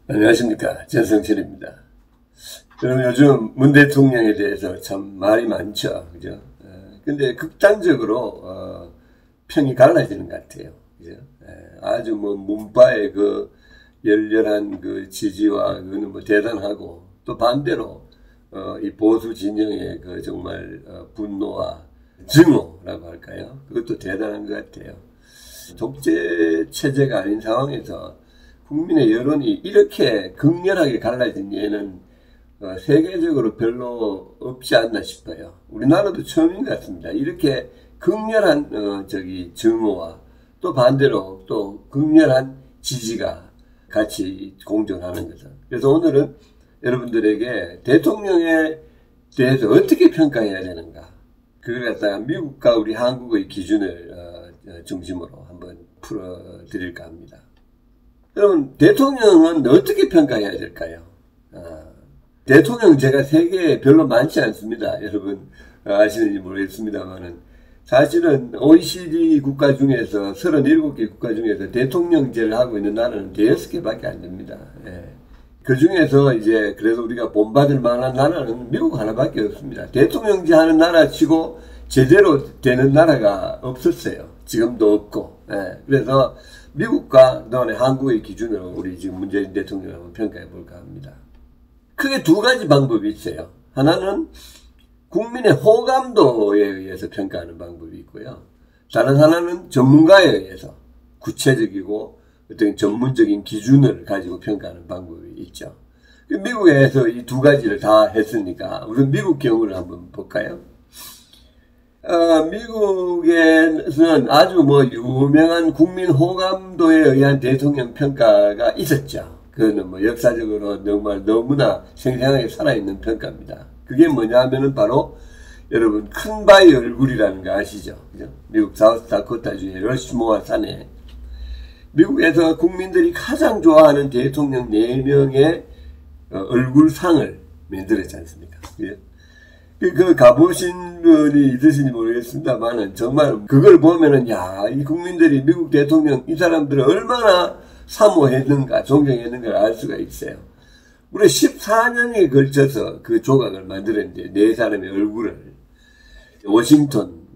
안녕하십니까, 전성철입니다. 여러분, 요즘 문 대통령에 대해서 참 말이 많죠, 그죠? 근데 극단적으로 평이 갈라지는 것 같아요, 그죠? 아주 뭐 문파의 그 열렬한 그 지지와 그거는 뭐 대단하고, 또 반대로 이 보수 진영의 그 정말 분노와 증오라고 할까요? 그것도 대단한 것 같아요. 독재 체제가 아닌 상황에서 국민의 여론이 이렇게 극렬하게 갈라진 예는 세계적으로 별로 없지 않나 싶어요. 우리나라도 처음인 것 같습니다. 이렇게 극렬한 증오와 또 반대로 또 극렬한 지지가 같이 공존하는 것은. 그래서 오늘은 여러분들에게 대통령에 대해서 어떻게 평가해야 되는가, 그걸 갖다가 미국과 우리 한국의 기준을 중심으로 한번 풀어드릴까 합니다. 여러분, 대통령은 어떻게 평가해야 될까요? 대통령 제가 세계에 별로 많지 않습니다. 여러분 아시는지 모르겠습니다만은, 사실은 OECD 국가 중에서 37개 국가 중에서 대통령제를 하고 있는 나라는 6개밖에 안 됩니다. 그 중에서 이제 그래도 우리가 본받을 만한 나라는 미국 하나밖에 없습니다. 대통령제 하는 나라 치고 제대로 되는 나라가 없었어요. 지금도 없고. 그래서 미국과 그다음에 한국의 기준으로 우리 지금 문재인 대통령을 한번 평가해 볼까 합니다. 크게 두 가지 방법이 있어요. 하나는 국민의 호감도에 의해서 평가하는 방법이 있고요. 다른 하나는 전문가에 의해서 구체적이고 어떤 전문적인 기준을 가지고 평가하는 방법이 있죠. 미국에서 이 두 가지를 다 했으니까 우선 미국 경우를 한번 볼까요? 미국에서는 아주 유명한 국민 호감도에 의한 대통령 평가가 있었죠. 그거는 역사적으로 정말 너무나 생생하게 살아있는 평가입니다. 그게 뭐냐 하면은 바로 여러분 큰 바위 얼굴이라는 거 아시죠? 그죠? 미국 사우스다코타주의 러시모어 산에 미국에서 국민들이 가장 좋아하는 대통령 4명의 얼굴상을 만들었지 않습니까? 그죠? 그 가보신 분이 있으신지 모르겠습니다만은 정말 그걸 보면은 이 국민들이 미국 대통령 이 사람들을 얼마나 사모했는가 존경했는가를 알 수가 있어요. 무려 14년에 걸쳐서 그 조각을 만들었는데 4사람의 얼굴을 워싱턴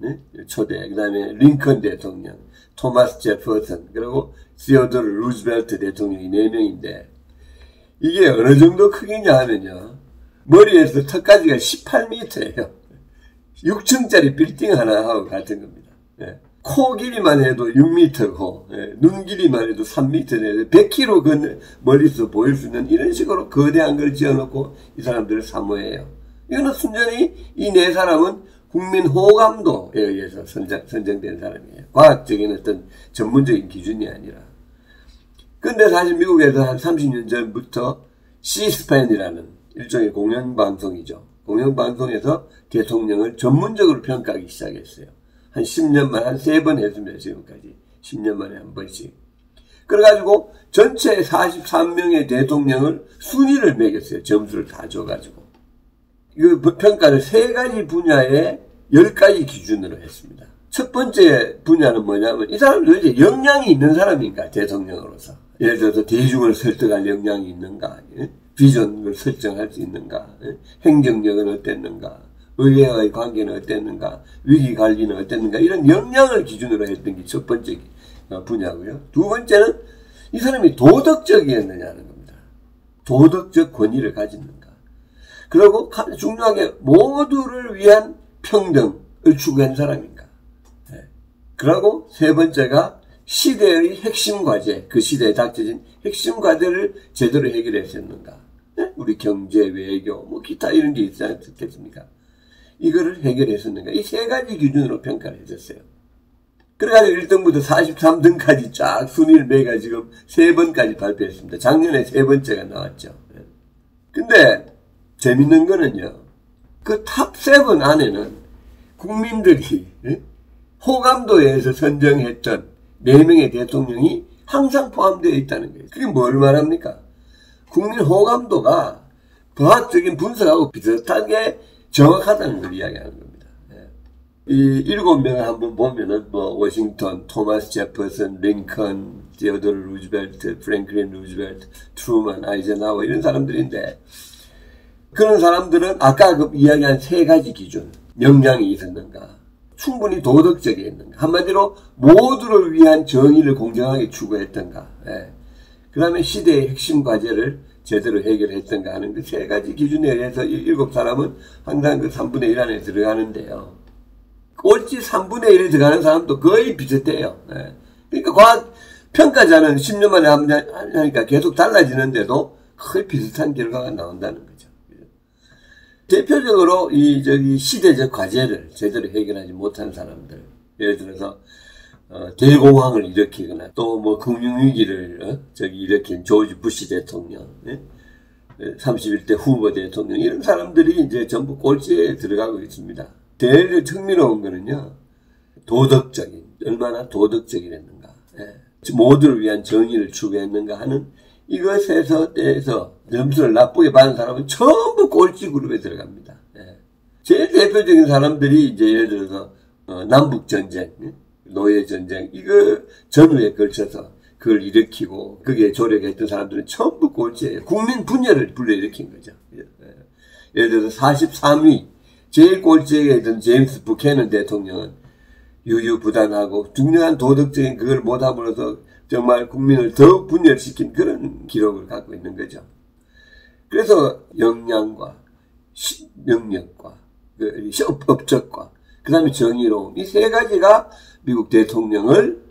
초대, 그 다음에 링컨 대통령, 토마스 제퍼슨, 그리고 시어도르 루즈벨트 대통령이 4명인데 이게 어느 정도 크기냐 하면요, 머리에서 턱까지가 18m예요. 6층짜리 빌딩 하나하고 같은 겁니다. 코 길이만 해도 6m고, 눈 길이만 해도 3m, 100km 그 멀리서 보일 수 있는 이런 식으로 거대한 걸 지어놓고 이 사람들을 사모해요. 이거는 순전히 이 4사람은 국민 호감도에 의해서 선정된 사람이에요. 과학적인 어떤 전문적인 기준이 아니라. 근데 사실 미국에서 한 30년 전부터 C-SPAN이라는 일종의 공영방송이죠. 공영방송에서 대통령을 전문적으로 평가하기 시작했어요. 한 10년만 한 3번 했습니다. 지금까지 10년 만에 한 번씩. 그래가지고 전체 43명의 대통령을 순위를 매겼어요. 점수를 다 줘가지고. 이 평가를 3가지 분야에 10가지 기준으로 했습니다. 첫 번째 분야는 뭐냐면 이 사람들 이제 역량이 있는 사람인가, 대통령으로서. 예를 들어서 대중을 설득할 역량이 있는가, 비전을 설정할 수 있는가, 행정력은 어땠는가, 의회와의 관계는 어땠는가, 위기관리는 어땠는가, 이런 역량을 기준으로 했던 게 첫 번째 분야고요. 두 번째는 이 사람이 도덕적이었느냐는 겁니다. 도덕적 권위를 가졌는가. 그리고 중요하게 모두를 위한 평등을 추구한 사람인가. 그리고 세 번째가 시대의 핵심 과제, 그 시대에 닥쳐진 핵심 과제를 제대로 해결했었는가. 우리 경제, 외교, 기타 이런 게 있지 않겠습니까? 이거를 해결했었는가. 이 3가지 기준으로 평가를 해줬어요. 그래가지고 1등부터 43등까지 쫙 순위를 매가 지금 3번까지 발표했습니다. 작년에 3번째가 나왔죠. 근데 재밌는 거는요, 그 탑 7 안에는 국민들이 호감도에 의해서 선정했던 4명의 대통령이 항상 포함되어 있다는 거예요. 그게 뭘 말합니까? 국민 호감도가 과학적인 분석하고 비슷하게 정확하다는 걸 이야기하는 겁니다. 이 7명을 한번 보면은 뭐 워싱턴, 토마스 제퍼슨, 링컨, 디오도르 루즈벨트, 프랭클린 루즈벨트, 트루먼, 아이젠하워 이런 사람들인데 그런 사람들은 아까 그 이야기한 세 가지 기준, 역량이 있었는가, 충분히 도덕적이었는가, 한마디로 모두를 위한 정의를 공정하게 추구했던가, 예. 그 다음에 시대의 핵심 과제를 제대로 해결했던가 하는 그 세 가지 기준에 의해서 7사람은 항상 그 3분의 1 안에 들어가는데요. 꼴찌 3분의 1에 들어가는 사람도 거의 비슷해요. 예. 그러니까 과학 평가자는 10년 만에 하니까 계속 달라지는데도 거의 비슷한 결과가 나온다는 거죠. 대표적으로 시대적 과제를 제대로 해결하지 못한 사람들, 예를 들어서 대공황을 일으키거나 또 뭐 금융위기를 일으킨 조지 부시 대통령, 31대 후보 대통령 이런 사람들이 이제 전부 꼴찌에 들어가고 있습니다. 제일 흥미로운 거는요, 도덕적인, 얼마나 도덕적이랬는가, 모두를 위한 정의를 추구했는가 하는 이것에서 대해서 점수를 나쁘게 받은 사람은 전부 꼴찌 그룹에 들어갑니다. 제일 대표적인 사람들이 이제 예를 들어서 남북전쟁, 노예전쟁 이거 전후에 걸쳐서 그걸 일으키고 거기에 조력했던 사람들은 전부 꼴찌예요. 국민 분열을 불러일으킨 거죠. 예를 들어서 43위 제일 꼴찌에 있던 제임스 부캐넌 대통령은 유유부단하고 중요한 도덕적인 그걸 못함으로써 정말 국민을 더욱 분열시킨 그런 기록을 갖고 있는 거죠. 그래서 역량과 명령과 업적과 그 다음에 정의로움 이 세 가지가 미국 대통령을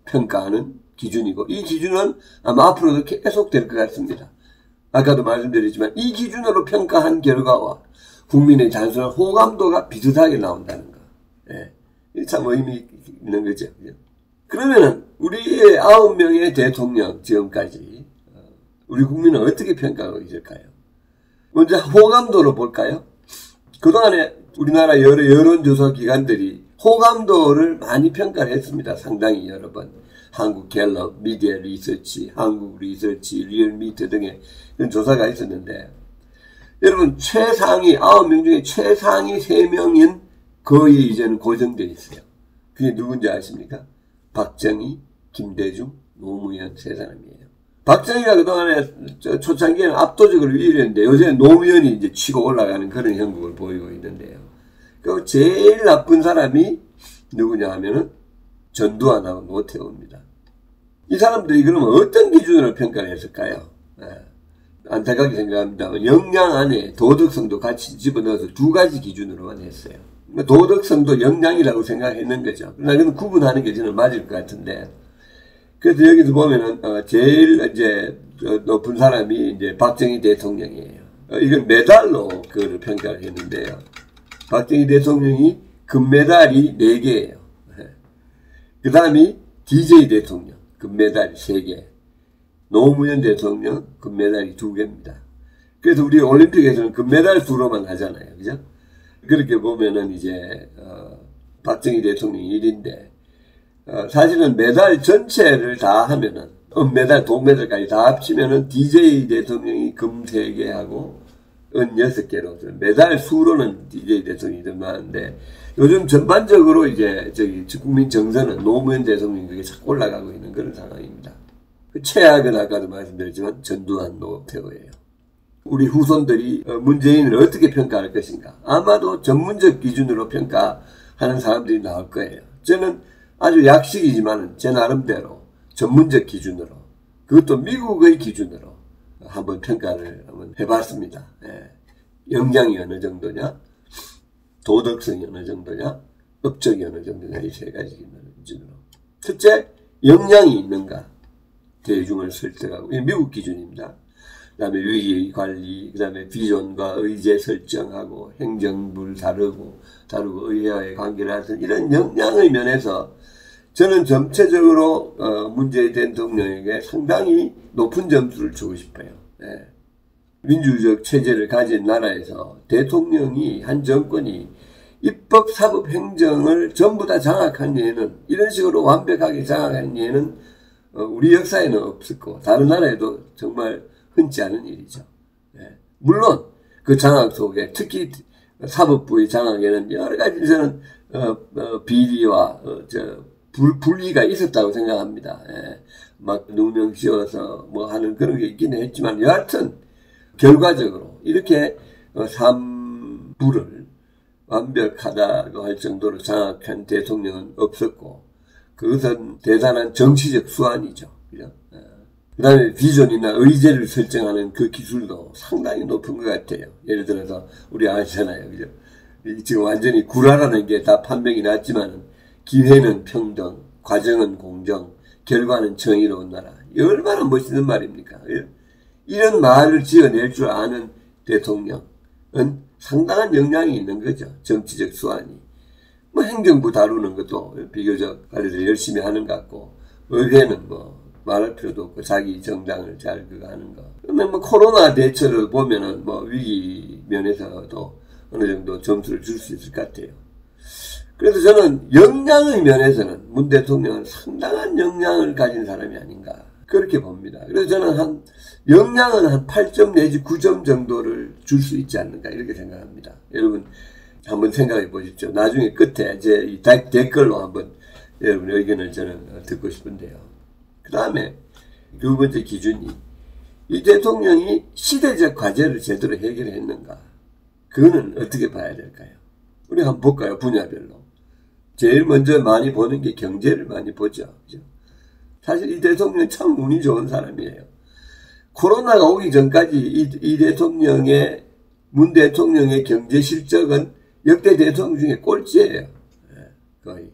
평가하는 기준이고 이 기준은 아마 앞으로도 계속 될 것 같습니다. 아까도 말씀드렸지만 이 기준으로 평가한 결과와 국민의 단순한 호감도가 비슷하게 나온다는 거. 예. 참 의미 있는 거죠. 그러면은 우리의 9명의 대통령 지금까지 우리 국민은 어떻게 평가하고 있을까요? 먼저 호감도로 볼까요? 그동안에 우리나라 여러 여론조사 기관들이 호감도를 많이 평가를 했습니다. 상당히 여러 번. 한국 갤럽, 미디어 리서치, 한국 리서치, 리얼미터 등의 그런 조사가 있었는데 여러분 최상위 9명 중에 최상위 3명인 거의 이제는 고정되어 있어요. 그게 누군지 아십니까? 박정희, 김대중, 노무현 세 사람이에요. 박정희가 그동안에 초창기에는 압도적으로 1위였는데 요새는 노무현이 이제 치고 올라가는 그런 형국을 보이고 있는데요. 그 제일 나쁜 사람이 누구냐 하면은 전두환하고 노태우입니다. 이 사람들이 그러면 어떤 기준으로 평가를 했을까요? 안타깝게 생각합니다. 역량 안에 도덕성도 같이 집어넣어서 2가지 기준으로만 했어요. 도덕성도 역량이라고 생각했는 거죠. 그러나 이건 구분하는 게 저는 맞을 것 같은데. 그래서 여기서 보면은, 제일 이제 높은 사람이 이제 박정희 대통령이에요. 이건 메달로 그거를 평가를 했는데요. 박정희 대통령이 금메달이 4개예요. 그 다음이 DJ 대통령, 금메달이 3개. 노무현 대통령, 금메달이 2개입니다. 그래서 우리 올림픽에서는 금메달 수로만 하잖아요. 그죠? 그렇게 보면은 이제, 박정희 대통령이 1인데, 사실은 메달 전체를 다 하면은, 은메달, 동메달까지 다 합치면은 DJ 대통령이 금 3개하고 은 6개로, 메달 수로는 DJ 대통령이 더 많은데, 요즘 전반적으로 이제, 국민 정서는 노무현 대통령이 그게 자꾸 올라가고 있는 그런 상황입니다. 그 최악은 아까도 말씀드렸지만 전두환 노태우예요. 우리 후손들이 문재인을 어떻게 평가할 것인가. 아마도 전문적 기준으로 평가하는 사람들이 나올 거예요. 저는 아주 약식이지만 제 나름대로 전문적 기준으로 그것도 미국의 기준으로 한번 평가를 한번 해봤습니다. 역량이 어느 정도냐, 도덕성이 어느 정도냐, 업적이 어느 정도냐 이 3가지 기준으로. 첫째, 역량이 있는가. 대중을 설득하고, 이 미국 기준입니다. 그 다음에 위기 관리, 그 다음에 비전과 의제 설정하고, 행정부를 다루고 의회와의 관계를 하는 이런 역량의 면에서 저는 전체적으로, 문재인 대통령에게 상당히 높은 점수를 주고 싶어요. 민주적 체제를 가진 나라에서 대통령이, 한 정권이 입법, 사법, 행정을 전부 다 장악한 예는, 이런 식으로 완벽하게 장악한 예는 우리 역사에는 없었고 다른 나라에도 정말 흔치 않은 일이죠. 물론 그 장악 속에 특히 사법부의 장악에는 여러 가지 저는 비리와 불리가 있었다고 생각합니다. 예. 막 누명 씌워서 뭐 하는 그런 게 있기는 했지만 여하튼 결과적으로 이렇게 삼부를 완벽하다고 할 정도로 장악한 대통령은 없었고 그것은 대단한 정치적 수완이죠. 그죠? 그 다음에 비전이나 의제를 설정하는 그 기술도 상당히 높은 것 같아요. 예를 들어서 우리 아시잖아요. 그죠? 지금 완전히 구라라는 게 다 판명이 났지만은 기회는 평등, 과정은 공정, 결과는 정의로운 나라. 얼마나 멋있는 말입니까? 이런 말을 지어낼 줄 아는 대통령은 상당한 역량이 있는 거죠. 정치적 수완이. 뭐 행정부 다루는 것도 비교적 관리를 열심히 하는 것 같고 의회는 뭐 말할 필요도 없고 자기 정당을 잘 그거 하는 거. 그러면 뭐 코로나 대처를 보면은 뭐 위기 면에서도 어느 정도 점수를 줄 수 있을 것 같아요. 그래서 저는 역량의 면에서는 문 대통령은 상당한 역량을 가진 사람이 아닌가 그렇게 봅니다. 그래서 저는 역량은 한 8점 내지 9점 정도를 줄 수 있지 않는가 이렇게 생각합니다. 여러분 한번 생각해 보십시오. 나중에 끝에 제 이 댓글로 한번 여러분 의견을 저는 듣고 싶은데요. 그 다음에 두 번째 기준이 이 대통령이 시대적 과제를 제대로 해결했는가 그거는 어떻게 봐야 될까요? 우리 한번 볼까요? 분야별로. 제일 먼저 많이 보는 게 경제를 많이 보죠. 그죠? 사실 이 대통령 참 운이 좋은 사람이에요. 코로나가 오기 전까지 문 대통령의 경제 실적은 역대 대통령 중에 꼴찌예요. 거의.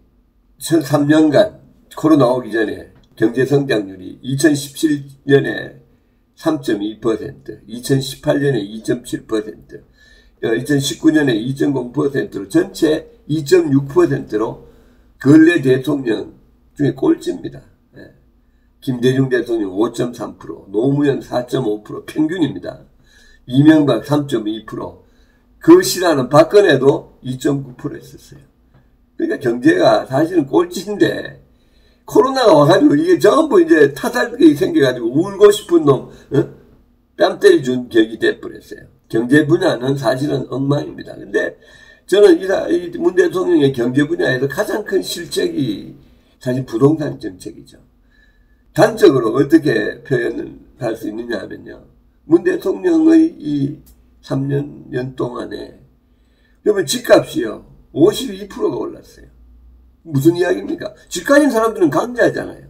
2003년간 코로나 오기 전에 경제 성장률이 2017년에 3.2%, 2018년에 2.7%, 2019년에 2.0%로 전체 2.6%로 근래 대통령 중에 꼴찌입니다. 김대중 대통령 5.3%, 노무현 4.5% 평균입니다. 이명박 3.2%, 그 시라는 박근혜도 2.9% 했었어요. 그러니까 경제가 사실은 꼴찌인데 코로나가 와가지고 이게 전부 이제 타살이 생겨가지고 울고 싶은 놈, 뺨 때려준 격이 돼버렸어요. 경제 분야는 사실은 엉망입니다. 근데 저는 이 문 대통령의 경제 분야에서 가장 큰 실책이 사실 부동산 정책이죠. 단적으로 어떻게 표현을 할 수 있느냐 하면요. 문 대통령의 이 3년 동안에 그러면 집값이요. 52%가 올랐어요. 무슨 이야기입니까? 집 가진 사람들은 강자잖아요.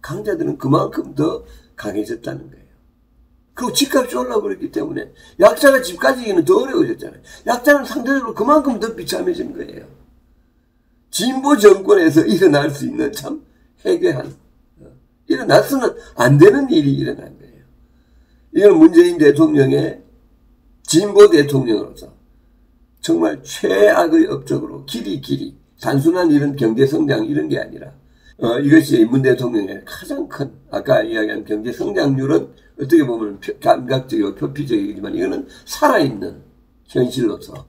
강자들은 그만큼 더 강해졌다는 거예요. 그리고 집값이 올라버렸기 때문에 약자가 집 가지기는 더 어려워졌잖아요. 약자는 상대적으로 그만큼 더 비참해진 거예요. 진보 정권에서 일어날 수 있는 참 해괴한 일어났으면 안 되는 일이 일어난 거예요. 이건 문재인 대통령의 진보 대통령으로서 정말 최악의 업적으로 길이 단순한 이런 경제성장 이런 게 아니라 이것이 문 대통령의 가장 큰 아까 이야기한 경제성장률은 어떻게 보면 감각적이고 표피적이지만 이거는 살아있는 현실로서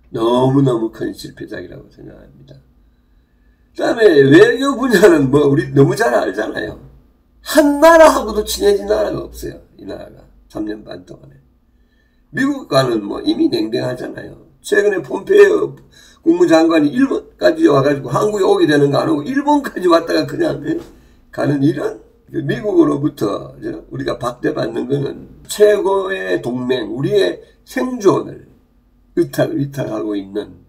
너무너무 큰 실패작이라고 생각합니다. 그 다음에 외교 분야는 뭐 우리 너무 잘 알잖아요. 한 나라하고도 친해진 나라가 없어요. 이 나라가 3년 반 동안에. 미국과는 뭐 이미 냉랭하잖아요. 최근에 폼페이오 국무장관이 일본까지 와가지고 한국에 오게 되는 거 안 오고 일본까지 왔다가 그냥 가는 이런 미국으로부터 우리가 박대받는 거는 최고의 동맹, 우리의 생존을 위탁하고 있는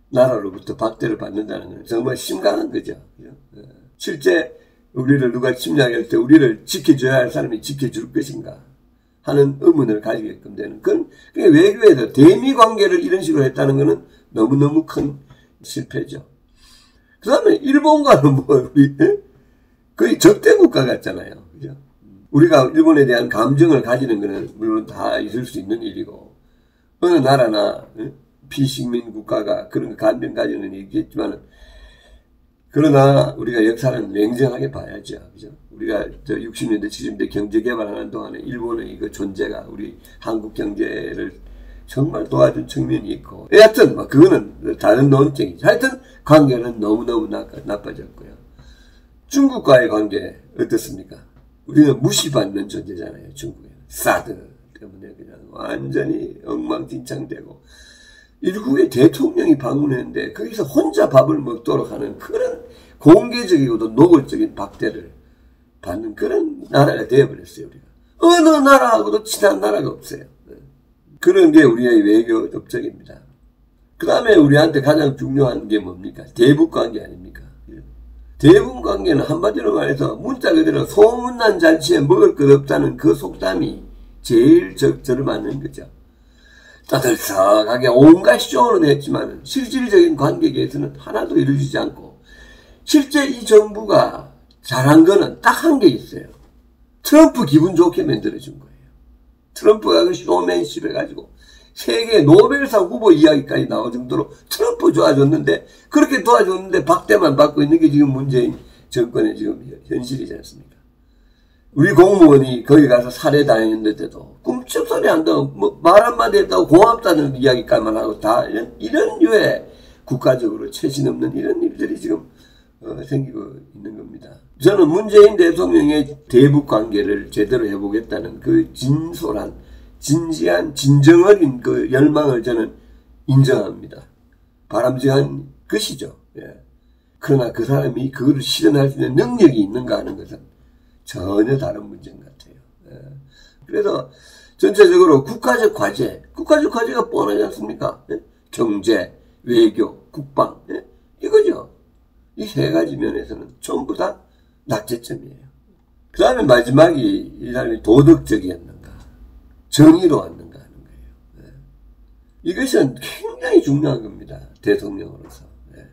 나라로부터 박대를 받는다는 건 정말 심각한 거죠. 실제 우리를 누가 침략할 때 우리를 지켜줘야 할 사람이 지켜줄 것인가 하는 의문을 가지게끔 되는 그건 외교에서 대미 관계를 이런 식으로 했다는 것은 너무너무 큰 실패죠. 그 다음에 일본과는 뭐 우리 거의 적대 국가 같잖아요. 그죠? 우리가 일본에 대한 감정을 가지는 것은 물론 다 있을 수 있는 일이고 어느 나라나 비식민 국가가 그런 감정 가지는 있겠지만 그러나 우리가 역사는 냉정하게 봐야죠. 그죠? 우리가 60년대, 70년대 경제 개발하는 동안에 일본의 그 존재가 우리 한국 경제를 정말 도와준 측면이 있고. 하여튼, 그거는 다른 논쟁이죠. 하여튼, 관계는 너무너무 나빠졌고요. 중국과의 관계, 어떻습니까? 우리는 무시받는 존재잖아요, 중국에는. 사드 때문에 그냥 완전히 엉망진창되고. 일국의 대통령이 방문했는데 거기서 혼자 밥을 먹도록 하는 그런 공개적이고도 노골적인 박대를 받는 그런 나라가 되어버렸어요. 우리가. 어느 나라하고도 친한 나라가 없어요. 그런 게 우리의 외교 업적입니다. 그 다음에 우리한테 가장 중요한 게 뭡니까? 대북관계 아닙니까? 대북관계는 한마디로 말해서 문자 그대로 소문난 잔치에 먹을 것 없다는 그 속담이 제일 저를 맞는 거죠. 따들썩하게 온갖 쇼는 했지만 실질적인 관계에서는 하나도 이루어지지 않고 실제 이 정부가 잘한 거는 딱 한 게 있어요. 트럼프 기분 좋게 만들어준 거예요. 트럼프가 그 쇼맨십 해가지고 세계 노벨상 후보 이야기까지 나올 정도로 트럼프 도와줬는데 그렇게 도와줬는데 박대만 받고 있는 게 지금 문재인 정권의 지금 현실이지 않습니까? 우리 공무원이 거기 가서 살해당했는데도 꿈쩍소리 한다고 뭐 말 한마디 했다고 고맙다는 이야기까지만 하고 다 이런 류의 국가적으로 최신 없는 이런 일들이 지금 생기고 있는 겁니다. 저는 문재인 대통령의 대북 관계를 제대로 해보겠다는 그 진솔한 진지한 진정 어린 그 열망을 저는 인정합니다. 바람직한 것이죠. 예. 그러나 그 사람이 그걸 실현할 수 있는 능력이 있는가 하는 것은 전혀 다른 문제인 것 같아요. 예. 그래서 전체적으로 국가적 과제가 뻔하지 않습니까? 예? 경제, 외교, 국방, 예? 이거죠. 이 세 가지 면에서는 전부 다 낙제점이에요. 그 다음에 마지막이 이 사람이 도덕적이었는가, 정의로웠는가 하는 거예요. 예. 이것은 굉장히 중요한 겁니다. 대통령으로서. 예.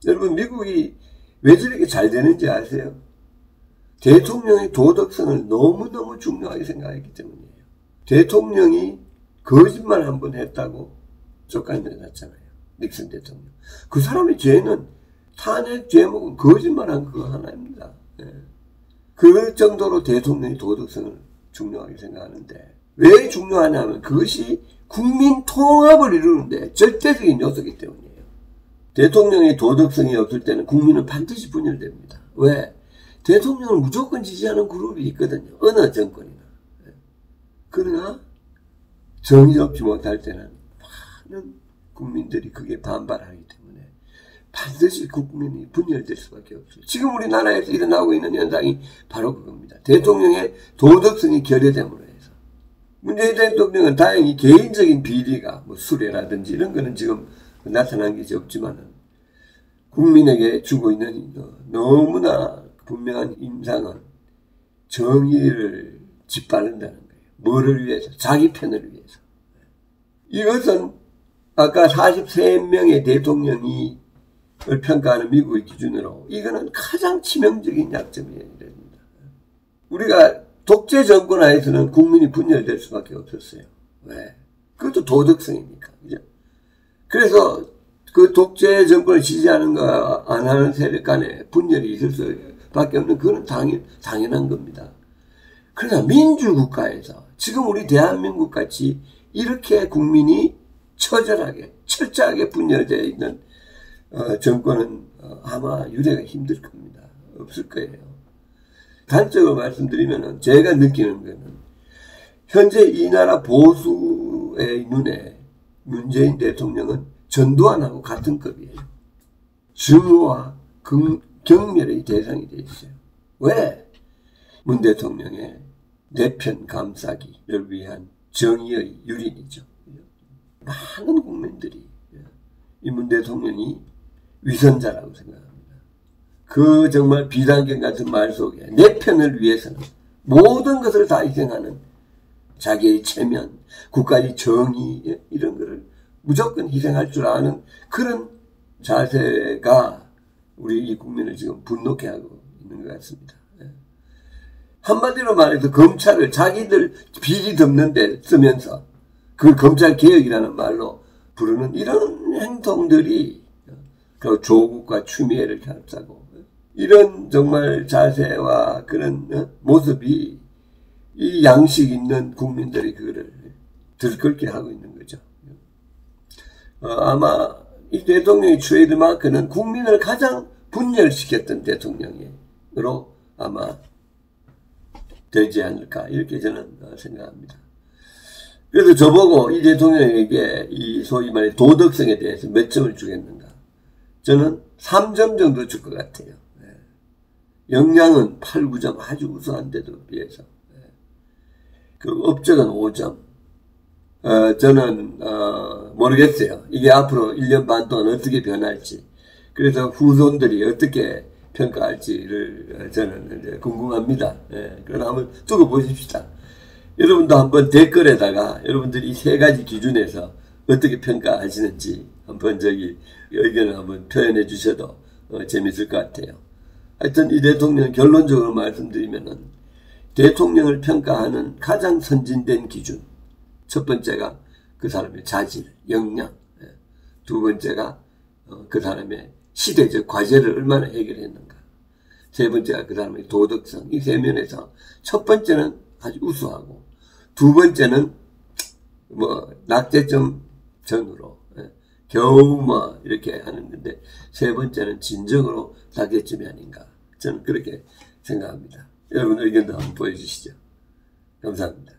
여러분 미국이 왜 저렇게 잘 되는지 아세요? 대통령의 도덕성을 너무너무 중요하게 생각했기 때문이에요. 대통령이 거짓말 한 번 했다고 쫓겨나 났잖아요. 닉슨 대통령. 그 사람의 죄는 탄핵 제목은 거짓말한 그거 하나입니다. 예. 그 정도로 대통령의 도덕성을 중요하게 생각하는데 왜 중요하냐면 그것이 국민 통합을 이루는데 절대적인 요소이기 때문이에요. 대통령의 도덕성이 없을 때는 국민은 반드시 분열됩니다. 왜? 대통령을 무조건 지지하는 그룹이 있거든요. 어느 정권이나. 그러나 정의롭지 못할 때는 많은 국민들이 그게 반발하기 때문에 반드시 국민이 분열될 수밖에 없어요. 지금 우리나라에서 일어나고 있는 현상이 바로 그겁니다. 대통령의 도덕성이 결여됨으로 해서. 문재인 대통령은 다행히 개인적인 비리가 뭐 수뢰라든지 이런 거는 지금 나타난 게 없지만은 국민에게 주고 있는 너무나 분명한 인상은 정의를 짓밟는다는 거예요. 뭐를 위해서? 자기 편을 위해서. 이것은 아까 43명의 대통령이 평가하는 미국의 기준으로 이거는 가장 치명적인 약점이에요. 우리가 독재 정권 하에서는 국민이 분열될 수밖에 없었어요. 왜? 그것도 도덕성이니까. 그죠? 그래서 그 독재 정권을 지지하는 거 안 하는 세력 간에 분열이 있을 수밖에 없는 그건 당연한 겁니다. 그러나 민주국가에서 지금 우리 대한민국 같이 이렇게 국민이 처절하게 철저하게 분열되어 있는 정권은 아마 유례가 힘들 겁니다. 없을 거예요. 단적으로 말씀드리면 제가 느끼는 거는 현재 이 나라 보수의 눈에 문재인 대통령은 전두환하고 같은 급이에요. 증오와 경멸의 대상이 되어 있어요. 왜? 문 대통령의 내편 감싸기를 위한 정의의 유린이죠. 많은 국민들이 이 문 대통령이 위선자라고 생각합니다. 그 정말 비단결 같은 말 속에 내 편을 위해서는 모든 것을 다 희생하는 자기의 체면, 국가의 정의 이런 거를 무조건 희생할 줄 아는 그런 자세가 우리 이 국민을 지금 분노케 하고 있는 것 같습니다. 한마디로 말해서 검찰을 자기들 비리 덮는 데 쓰면서 그걸 검찰개혁이라는 말로 부르는 이런 행동들이 그 조국과 추미애를 결합하고 이런 정말 자세와 그런 모습이 이 양식 있는 국민들이 그거를 들끓게 하고 있는 거죠. 아마 이 대통령의 트레이드마크는 국민을 가장 분열시켰던 대통령으로 아마 되지 않을까 이렇게 저는 생각합니다. 그래서 저보고 이 대통령에게 이 소위 말해 도덕성에 대해서 몇 점을 주겠는가? 저는 3점 정도 줄 것 같아요. 역량은 8, 9점 아주 우수한데도 비해서. 그 업적은 5점. 저는 모르겠어요. 이게 앞으로 1년 반 동안 어떻게 변할지. 그래서 후손들이 어떻게 평가할지를 저는 이제 궁금합니다. 그러나 한번 두고 보십시다. 여러분도 한번 댓글에다가 여러분들이 이 세 가지 기준에서 어떻게 평가하시는지 한번 의견을 한번 표현해 주셔도 재밌을 것 같아요. 하여튼 이 대통령 결론적으로 말씀드리면은 대통령을 평가하는 가장 선진된 기준. 첫 번째가 그 사람의 자질, 역량. 두 번째가 그 사람의 시대적 과제를 얼마나 해결했는가. 세 번째가 그 사람의 도덕성. 이 세 면에서 첫 번째는 아주 우수하고 두 번째는 낙제점 전후로 겨우 이렇게 하는 건데 세 번째는 진정으로 낙제점이 아닌가. 저는 그렇게 생각합니다. 여러분 의견도 한번 보여주시죠. 감사합니다.